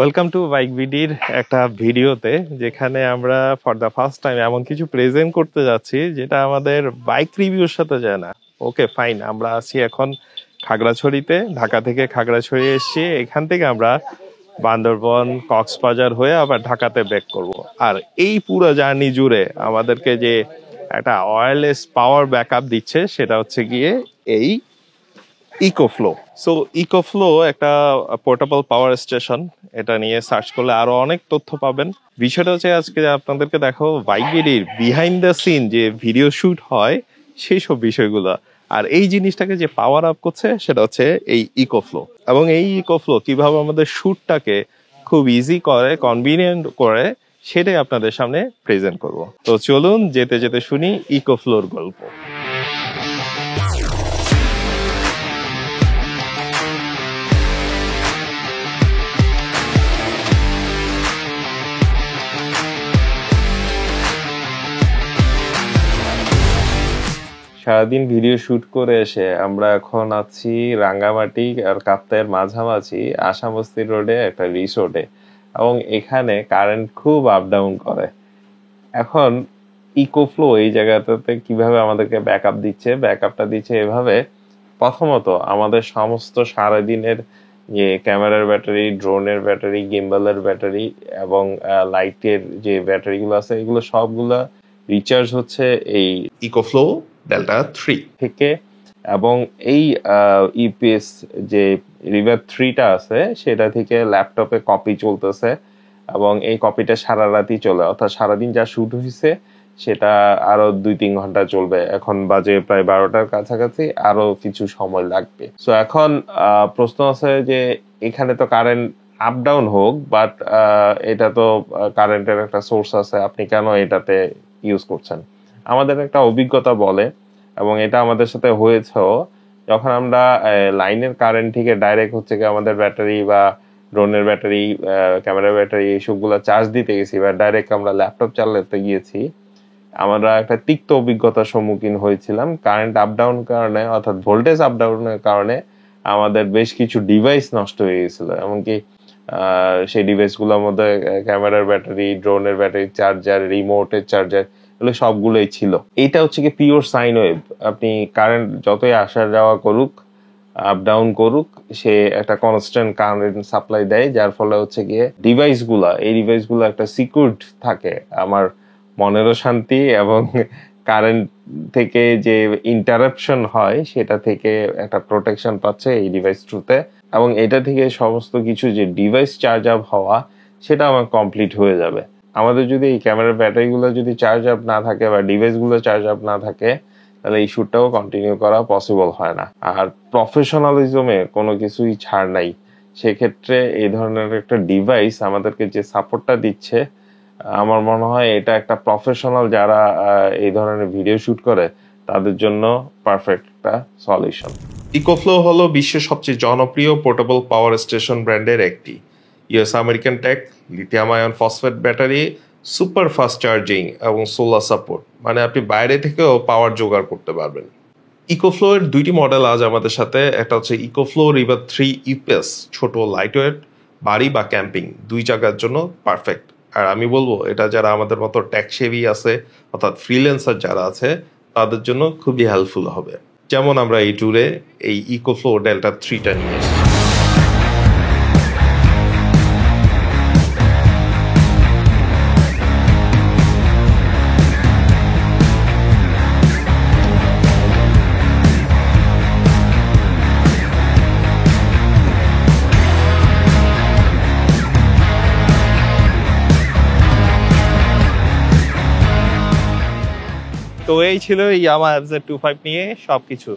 Welcome to bike বিডির একটা ভিডিওতে, যেখানে আমরা ফর দ্য ফার্স্ট টাইম এমন কিছু প্রেজেন্ট করতে যাচ্ছি যেটা আমাদের বাইক রিভিউর সাথে যায় না। ওকে ফাইন, আমরা আছি এখন খাগড়াছড়িতে। ঢাকা থেকে খাগড়াছড়ি এসেছি, এখান থেকে আমরা বান্দরবন কক্সবাজার হয়ে আবার ঢাকাতে ব্যাক করব। আর এই পুরো জার্নি জুড়ে আমাদেরকে যে একটা ওয়্যারলেস পাওয়ার ব্যাকআপ দিচ্ছে সেটা হচ্ছে গিয়ে এই ইকোফ্লো। সো ইকোফ্লো একটা পোর্টেবল পাওয়ার স্টেশন, এটা নিয়ে সার্চ করলে আরো অনেক তথ্য পাবেন। বিষয়টা হচ্ছে আজকে আপনাদেরকে দেখো বাইক বিডির বিহাইন্ড দ্য সিন যে ভিডিও শুট হয় সেই সব বিষয়গুলো। আর এই জিনিসটাকে যে পাওয়ার আপ করছে সেটা হচ্ছে এই ইকোফ্লো। এবং এই ইকোফ্লো কিভাবে আমাদের শুটটাকে খুব ইজি করে, কনভিনিয়েন্ট করে, সেটাই আপনাদের সামনে প্রেজেন্ট করব। তো চলুন যেতে যেতে শুনি ইকোফ্লোর গল্প। সারাদিন ভিডিও শুট করে এসে আমরা এখন আছি রাঙ্গামাটি আর কাপ্তাইয়ের মাঝামাঝি আশামস্তি রোডে একটা রিসোর্টে, এবং এখানে কারেন্ট খুব আপ ডাউন করে। এখন ইকোফ্লো এই জায়গাটাতে কিভাবে আমাদেরকে ব্যাকআপ দিচ্ছে, ব্যাকআপটা দিচ্ছে এভাবে। প্রথমত আমাদের সমস্ত সারাদিনের যে ক্যামেরার ব্যাটারি, ড্রোনের ব্যাটারি, গিম্বলের ব্যাটারি এবং লাইটের যে ব্যাটারিগুলো আছে, এগুলো সবগুলা রিচার্জ হচ্ছে এই ইকোফ্লো ডেল্টা 3 থেকে। এবং এই ইপিএস যে রিভার 3টা আছে সেটা থেকে ল্যাপটপে কপি চলতেছে, এবং এই কপিটা সারা রাতই চলে, অর্থাৎ সারাদিন যা শুট হয়েছে সেটা আরো 2-3 ঘন্টা চলবে। এখন বাজে প্রায় 12টার কাছাকাছি, আরো কিছু সময় লাগবে। সো এখন প্রশ্ন আছে যে এখানে তো কারেন্ট আপ ডাউন হোক, বাট এটা তো কারেন্টের একটা সোর্স আছে, আপনি কেন এটাতে ইউজ করছেন? আমাদের একটা অভিজ্ঞতা বলে, এবং এটা আমাদের সাথে হয়েছেও, যখন আমরা লাইনের কারেন্ট থেকে ডাইরেক্ট হচ্ছে কি আমাদের ব্যাটারি বা ড্রোনের ব্যাটারি, ক্যামেরার ব্যাটারি এইসবগুলো চার্জ দিতে গেছি বা ডাইরেক্ট আমরা ল্যাপটপ চালাতে গিয়েছি, আমরা একটা তিক্ত অভিজ্ঞতার সম্মুখীন হয়েছিলাম। কারেন্ট আপ ডাউন কারণে, অর্থাৎ ভোল্টেজ আপ ডাউনের কারণে আমাদের বেশ কিছু ডিভাইস নষ্ট হয়ে গেছিল। এমনকি সেই ডিভাইসগুলোর মধ্যে ক্যামেরার ব্যাটারি, ড্রোনের ব্যাটারি, চার্জার, রিমোটের চার্জার, এগুলো সবগুলোই ছিল। এইটা হচ্ছে কি পিওর সাইন ওয়েভ। আপনি কারেন্ট যতই আসা যাওয়া করুক, আপ ডাউন করুক, সে একটা কনস্ট্যান্ট কারেন্ট সাপ্লাই দেয়, যার ফলে হচ্ছে গিয়ে এই ডিভাইসগুলো একটা সিকিউরড থাকে। আমার মনেরও শান্তি, এবং কারেন্ট থেকে যে ইন্টারাপশন হয় সেটা থেকে একটা প্রোটেকশন পাচ্ছে এই ডিভাইস থ্রুতে। এবং এটা থেকে সমস্ত কিছু যে ডিভাইস চার্জ আপ হওয়া, সেটা আমার কমপ্লিট হয়ে যাবে। আমাদের যদি এই ক্যামেরার ব্যাটারিগুলো যদি চার্জ আপ না থাকে বা ডিভাইসগুলো চার্জ আপ না থাকে, তাহলে এই শুটটাও কন্টিনিউ করা পসিবল হয় না। আর প্রফেশনালিজমে কোনো কিছুই ছাড় নাই। সেক্ষেত্রে এই ধরনের একটা ডিভাইস আমাদেরকে যে সাপোর্টটা দিচ্ছে, আমার মনে হয় এটা একটা প্রফেশনাল যারা এই ধরনের ভিডিও শুট করে তাদের জন্য পারফেক্ট একটা সলিউশন। ইকোফ্লো হলো বিশ্বের সবচেয়ে জনপ্রিয় পোর্টেবল পাওয়ার স্টেশন ব্র্যান্ডের একটি। US American tech, lithium ion phosphate battery, super fast charging এবং সোলার সাপোর্ট, মানে আপনি বাইরে থেকেও পাওয়ার জোগাড় করতে পারবেন। ইকোফ্লো এর 2টি মডেল আজ আমাদের সাথে। একটা হচ্ছে ইকোফ্লো রিভার 3 ইপিএস, ছোট লাইটওয়েট, বাড়ি বা ক্যাম্পিং 2 জায়গার জন্য পারফেক্ট। আর আমি বলবো এটা যারা আমাদের মতো ট্যাক্সেভি আছে, অর্থাৎ ফ্রিল্যান্সার যারা আছে, তাদের জন্য খুবই হেল্পফুল হবে। যেমন আমরা এই ট্যুরে এই ইকোফ্লো ডেল্টা 3টা নিয়ে এসেছি। তো এই ছিল ইয়ামাহা FZ25 নিয়ে সবকিছু।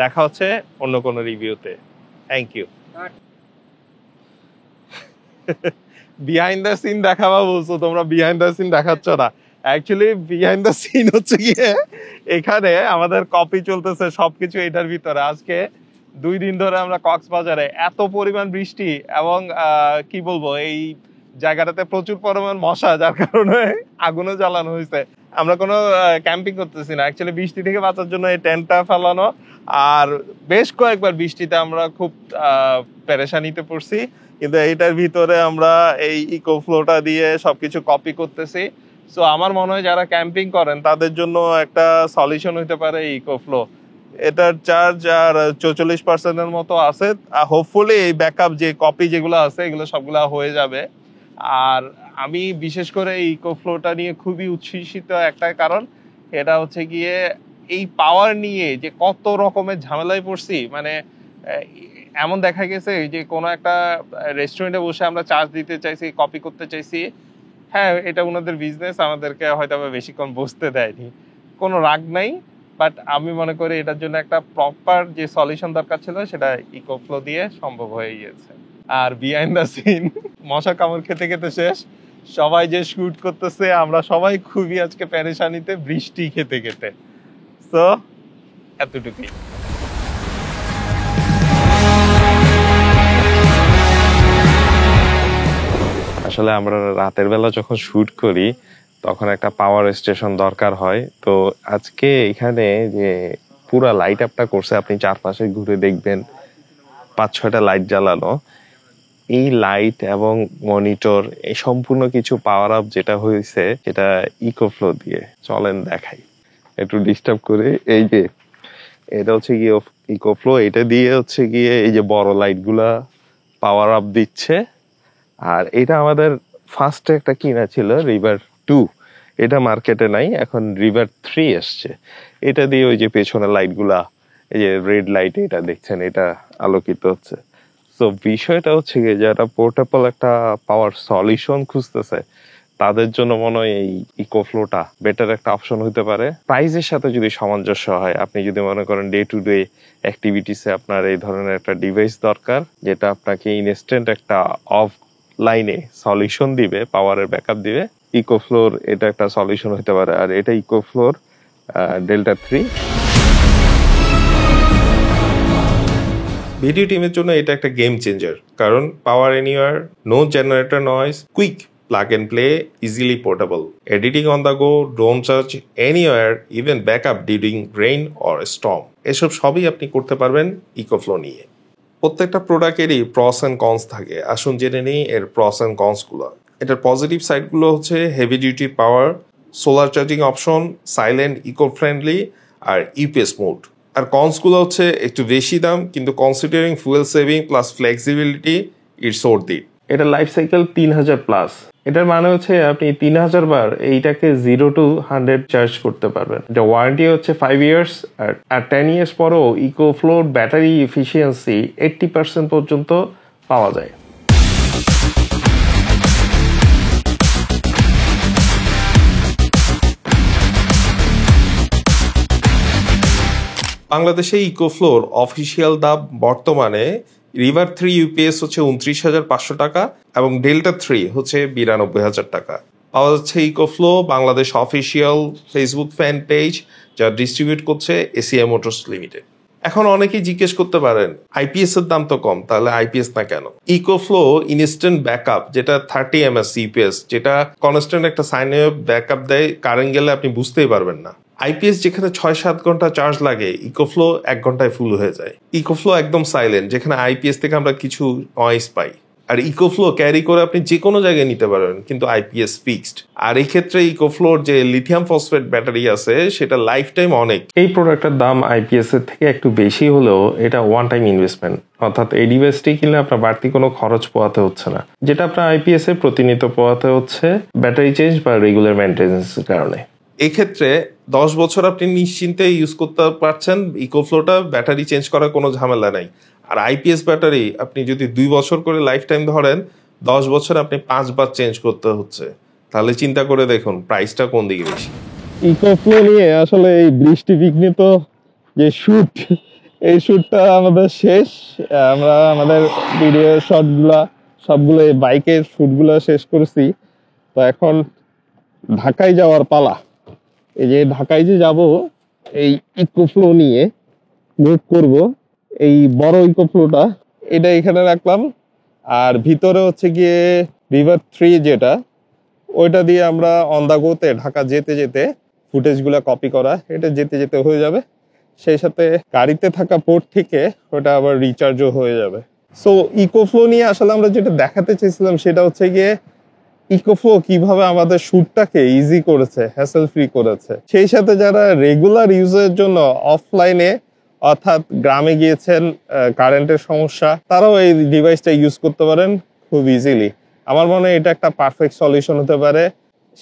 দেখা হচ্ছে অন্য কোনো রিভিউতে। Thank you. Behind the scene দেখাবা বলছো, তোমরা বিহাইন্ড দ্য সিন দেখাচ্ছ না। অ্যাকচুয়ালি বিহাইন্ড দ্য সিন হচ্ছে গিয়ে এখানে আমাদের কপি চলতেছে সবকিছু এটার ভিতরে। আজকে 2 দিন ধরে আমরা কক্সবাজারে, এত পরিমাণ বৃষ্টি এবং কি বলবো, এই জায়গাটাতে প্রচুর পরিমাণ মশা, যার কারণে আগুনও জ্বালানো হয়েছে। আমরা কোনো ক্যাম্পিং করতেছি না, অ্যাকচুয়ালি বৃষ্টি থেকে বাঁচার জন্য এই টেন্টটা ফেলানো। আর বেশ কয়েকবার বৃষ্টিতে আমরা খুব পেরেশানিতে পড়ছি, কিন্তু এইটার ভিতরে আমরা এই ইকো ফ্লোটা দিয়ে সবকিছু কপি করতেছি। সো আমার মনে হয় যারা ক্যাম্পিং করেন তাদের জন্য একটা সলিউশন হতে পারে ইকো ফ্লো। এটার চার্জ আর 44% মতো আছে। হোপফুলি এই ব্যাকআপ যে কপি যেগুলো আছে এগুলো সবগুলা হয়ে যাবে। আর আমি বিশেষ করে ইকো ফ্লোটা নিয়ে খুবই উচ্ছ্বসিত একটা কারণ, এটা হচ্ছে গিয়ে এই পাওয়ার নিয়ে যে কত রকমের ঝামেলায় পড়ছি। মানে এমন দেখা গেছে যে কোনো একটা রেস্টুরেন্টে বসে আমরা চার্জ দিতে চাইছি, কপি করতে চাইছি, হ্যাঁ এটা ওনাদের বিজনেস, আমাদেরকে হয়তো বেশিক্ষণ বসতে দেয়নি, কোনো রাগ নাই। বাট আমি মনে করি এটার জন্য একটা প্রপার যে সলিউশন দরকার ছিল সেটা ইকো ফ্লো দিয়ে সম্ভব হয়ে গিয়েছে। আর বিহাইন্ড দ্য সিন মশা কামড় খেতে খেতে শেষ, সবাই যে শুট করতেছে আমরা সবাই খুবই আজকে পেরেশানিতে বৃষ্টি খেতে খেতে। তো এতটুকুই। আসলে আমরা রাতের বেলা যখন শুট করি তখন একটা পাওয়ার স্টেশন দরকার হয়। তো আজকে এখানে যে পুরা লাইট আপটা করছে, আপনি চারপাশে ঘুরে দেখবেন 5-6টা লাইট জ্বালানো। এই লাইট এবং মনিটর এই সম্পূর্ণ কিছু পাওয়ার আপ যেটা হয়েছে সেটা ইকোফ্লো দিয়ে। চলেন দেখাই, একটু ডিস্টার্ব করে। এই যে এটা হচ্ছে গিয়ে ইকোফ্লো, এটা দিয়ে হচ্ছে গিয়ে এই যে বড় লাইট গুলা পাওয়ার আপ দিচ্ছে। আর এটা আমাদের ফার্স্টে একটা কিনা ছিল রিভার 2, এটা মার্কেটে নাই, এখন রিভার 3 এসছে। এটা দিয়ে ওই যে পেছনে লাইট গুলা, এই যে রেড লাইট এটা দেখছেন, এটা আলোকিত হচ্ছে। তো বিষয়টা হচ্ছে গিয়ে যারা পোর্টেবল একটা পাওয়ার সলিউশন খুঁজতেছে তাদের জন্য মনে হয় এই ইকোফ্লোটা বেটার একটা অপশন হতে পারে, প্রাইসের সাথে যদি সামঞ্জস্য হয়। আপনি যদি মনে করেন ডে টু ডে অ্যাক্টিভিটিসে আপনার এই ধরনের একটা ডিভাইস দরকার যেটা আপনাকে ইনস্ট্যান্ট একটা অফ লাইনে সলিউশন দিবে, পাওয়ারের ব্যাকআপ দিবে, ইকোফ্লোর এটা একটা সলিউশন হতে পারে। আর এটা ইকোফ্লোর ডেল্টা 3। ভিডিও টিমের জন্য এটা একটা গেম চেঞ্জার, কারণ power anywhere, no generator noise, quick plug and play, easily portable, editing on the go, drone search anywhere, even backup during rain or storm, এসব সবই আপনি করতে পারবেন ইকোফ্লো নিয়ে। প্রত্যেকটা প্রোডাক্টেরই প্রস অ্যান্ড কনস থাকে, আসুন জেনে নিই এর প্রস অ্যান্ড কনসগুলো। এটার পজিটিভ সাইডগুলো হচ্ছে heavy duty power, solar charging option, silent, eco friendly আর ইউপিএস মোড। আর কনসগুলো হচ্ছে একটু বেশি দাম, কিন্তু considering fuel saving plus flexibility it's worth it. এটা লাইফ সাইকেল 3000+। এটার মানে হচ্ছে আপনি 3000 বার এইটাকে 0 to 100 চার্জ করতে পারবেন। এটা ওয়ারেন্টি হচ্ছে 5 ইয়ার্স, আর 10 ইয়ার্স পরেও ইকোফ্লোর ব্যাটারি এফিসিয়েন্সি 80% পর্যন্ত পাওয়া যায়। বাংলাদেশে ইকোফ্লোর অফিসিয়াল দাম বর্তমানে রিভার 3 ইউপিএস হচ্ছে 29,500 টাকা এবং ডেল্টা 3 হচ্ছে 92,000 টাকা। পাওয়া যাচ্ছে EcoFlow Bangladesh official Facebook fan page, যা ডিস্ট্রিবিউট করছে এসিআই মোটরস লিমিটেড। এখন অনেকেই জিজ্ঞেস করতে পারেন আইপিএস এর দাম তো কম, তাহলে আইপিএস না কেন? ইকোফ্লো ইনস্ট্যান্ট ব্যাকআপ যেটা 30 ms ইউপিএস, যেটা কনস্ট্যান্ট একটা সাইনে ব্যাকআপ দেয়, কারেন্ট গেলে আপনি বুঝতেই পারবেন না। আইপিএস যেখানে 6-7 ঘন্টা চার্জ লাগে, ইকোফ্লো 1 ঘন্টায় ফুল হয়ে যায়। ইকোফ্লো একদম সাইলেন্ট, যেখানে আইপিএস থেকে আমরা কিছু নয়েজ পাই। আর ইকোফ্লো ক্যারি করে আপনি যে কোনো জায়গায় নিতে পারবেন, কিন্তু আইপিএস ফিক্সড। আর এই ক্ষেত্রে ইকোফ্লোর যে লিথিয়াম ফসফেট ব্যাটারি আছে সেটা লাইফ টাইম অনেক। এই প্রোডাক্টের দাম আইপিএস এর থেকে একটু বেশি হলেও এটা ওয়ান টাইম ইনভেস্টমেন্ট, অর্থাৎ এই ডিভাইসটি কিনলে আপনার বাড়তি কোনো খরচ পোহাতে হচ্ছে না, যেটা আপনার আইপিএস এ প্রতিনিয়ত পোহাতে হচ্ছে ব্যাটারি চেঞ্জ বা রেগুলার মেইনটেনেন্সের কারণে। এক্ষেত্রে 10 বছর আপনি নিশ্চিন্তে ইউজ করতে পারছেন ইকোফ্লোটা, ব্যাটারি চেঞ্জ করার কোনো ঝামেলা নাই। আর আইপিএস ব্যাটারি আপনি যদি 2 বছর করে লাইফ টাইম ধরেন, 10 বছর আপনি 5 বার চেঞ্জ করতে হচ্ছে। তাহলে চিন্তা করে দেখুন প্রাইসটা কোন দিকে বেশি। ইকোফ্লো নিয়ে আসলে এই বৃষ্টি বিঘ্নিত যে শুট, এই শুটটা আমাদের শেষ। আমরা আমাদের ভিডিও শটগুলা সবগুলো এই বাইকের শুটগুলো শেষ করেছি। তো এখন ঢাকায় যাওয়ার পালা। এই যে ঢাকায় যে যাব, এই ইকোফ্লো নিয়ে মুভ করব। এই বড় ইকোফ্লোটা এটা এখানে রাখলাম, আর ভিতরে হচ্ছে গিয়ে রিভার 3 যেটা, ওইটা দিয়ে আমরা অন দা গোতে ঢাকা যেতে যেতে ফুটেজগুলো কপি করা, এটা যেতে যেতে হয়ে যাবে। সেই সাথে গাড়িতে থাকা পোর্ট থেকে ওটা আবার রিচার্জও হয়ে যাবে। সো ইকোফ্লো নিয়ে আসলে আমরা যেটা দেখাতে চেয়েছিলাম সেটা হচ্ছে গিয়ে ইকোফ্লো কিভাবে আমাদের শ্যুটটাকে ইজি করেছে, হ্যাসেল ফ্রি করেছে। সেই সাথে যারা রেগুলার ইউজের জন্য অফলাইনে অর্থাৎ গ্রামে গিয়েছেন, কারেন্টের সমস্যা, তারাও এই ডিভাইসটা ইউজ করতে পারেন খুব ইজিলি। আমার মনে হয় এটা একটা পারফেক্ট সলিউশন হতে পারে।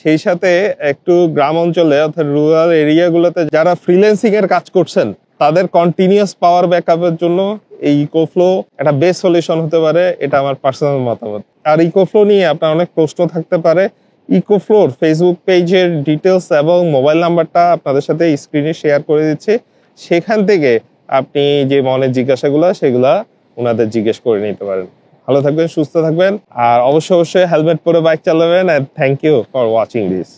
সেই সাথে একটু গ্রাম অঞ্চলে অর্থাৎ রুরাল এরিয়াগুলোতে যারা ফ্রিল্যান্সিং এর কাজ করছেন তাদের কন্টিনিউয়াস পাওয়ার ব্যাকআপের জন্য এই ইকোফ্লো একটা বেস্ট সলিউশন হতে পারে, এটা আমার পার্সোনাল মতামত। আর ইকোফ্লো নিয়ে আপনার অনেক প্রশ্ন থাকতে পারে। ইকোফ্লোর ফেসবুক পেজের ডিটেলস এবং মোবাইল নাম্বারটা আপনাদের সাথে স্ক্রিনে শেয়ার করে দিচ্ছি। সেখান থেকে আপনি যে মনের জিজ্ঞাসাগুলো সেগুলা ওনাদের জিজ্ঞেস করে নিতে পারেন। ভালো থাকবেন, সুস্থ থাকবেন, আর অবশ্যই হেলমেট পরে বাইক চালাবেন। And thank you for watching this.